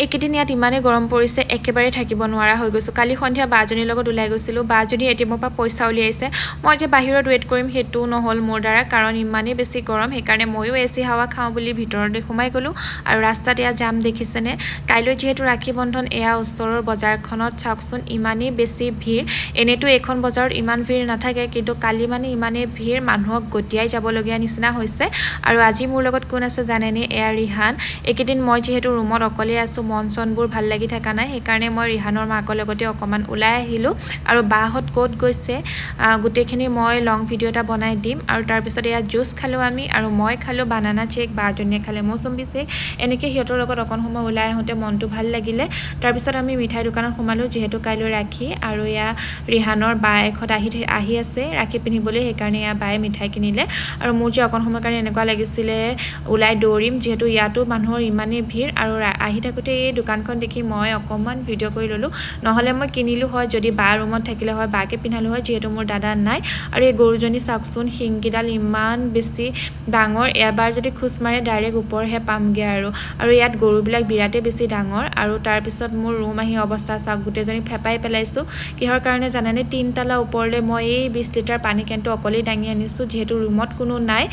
এইকেইদিন ইয়াত ইমানেই গৰম পৰিছে একেবাৰে থাকিব নোৱাৰা হৈ গৈছোঁ কালি সন্ধিয়া বাজনীৰ লগত ওলাই গৈছিলোঁ বাজনী এটিএমৰ পৰা পইচা উলিয়াইছে মই যে বাহিৰত ৱেট কৰিম সেইটো নহ'ল মোৰ দ্বাৰা কাৰণ ইমানেই বেছি গৰম সেইকাৰণে ময়ো এচি হাৱা খাওঁ বুলি ভিতৰতে সোমাই গ'লোঁ আৰু ৰাস্তাত এয়া জাম দেখিছেনে কাইলৈ যিহেতু ৰাখী বন্ধন এয়া ওচৰৰ বজাৰখনত চাওকচোন ইমানেই বেছি ভিৰ এনেতো এখন বজাৰত ইমান ভিৰ নাথাকে কিন্তু কালি মানে ইমানেই ভিৰ মানুহক গটিয়াই যাবলগীয়া নিচিনা হৈছে আৰু আজি মোৰ লগত কোন আছে জানেনে এয়া ৰিহান এইকেইদিন মই যিহেতু ৰুমত অকলে আছোঁ মন চনবোৰ ভাল লাগি থকা নাই সেইকাৰণে মই ৰিহানৰ মাকৰ লগতে অকমান ওলাই আহিলোঁ আৰু বাহত ক'ত গৈছে গোটেইখিনি মই লং ভিডিঅ' এটা বনাই দিম আৰু তাৰপিছত এয়া জুচ খালোঁ আমি আৰু মই খালোঁ বানানা চেক বাজনীয়ে খালে মৌচুম্বী চেক এনেকৈ সিহঁতৰ লগত অকণ সময় ওলাই আহোঁতে মনটো ভাল লাগিলে তাৰপিছত আমি মিঠাই দোকানত সোমালোঁ যিহেতু কাইলৈ ৰাখী আৰু এয়া ৰিহানৰ বায়েকহঁত আহি আছে ৰাখী পিন্ধিবলৈ সেইকাৰণে এয়া বায়ে মিঠাই কিনিলে আৰু মোৰ যে অকণ সময় কাৰণে এনেকুৱা লাগিছিলে ওলাই দৌৰিম যিহেতু ইয়াতো মানুহৰ ইমানেই ভিৰ আৰু আহি থাকোঁতে এই দোকানখন দেখি মই অকণমান ভিডিঅ' কৰি ল'লোঁ নহ'লে মই কিনিলোঁ হয় যদি বা ৰুমত থাকিলে হয় বাকে পিন্ধালোঁ হয় যিহেতু মোৰ দাদা নাই আৰু এই গৰুজনী চাওকচোন শিংকেইডাল ইমান বেছি ডাঙৰ এবাৰ যদি খোজ মাৰে ডাইৰেক্ট ওপৰহে পামগৈ আৰু ইয়াত গৰুবিলাক বিৰাটেই বেছি ডাঙৰ আৰু তাৰপিছত মোৰ ৰুম আহি অৱস্থা চাওক গোটেইজনী ফেপাই পেলাইছোঁ কিহৰ কাৰণে জানেনে 3 তালা ওপৰলৈ মই এই 20 লিটাৰ পানী কেনটো অকলেই দাঙি আনিছোঁ যিহেতু ৰুমত কোনো নাই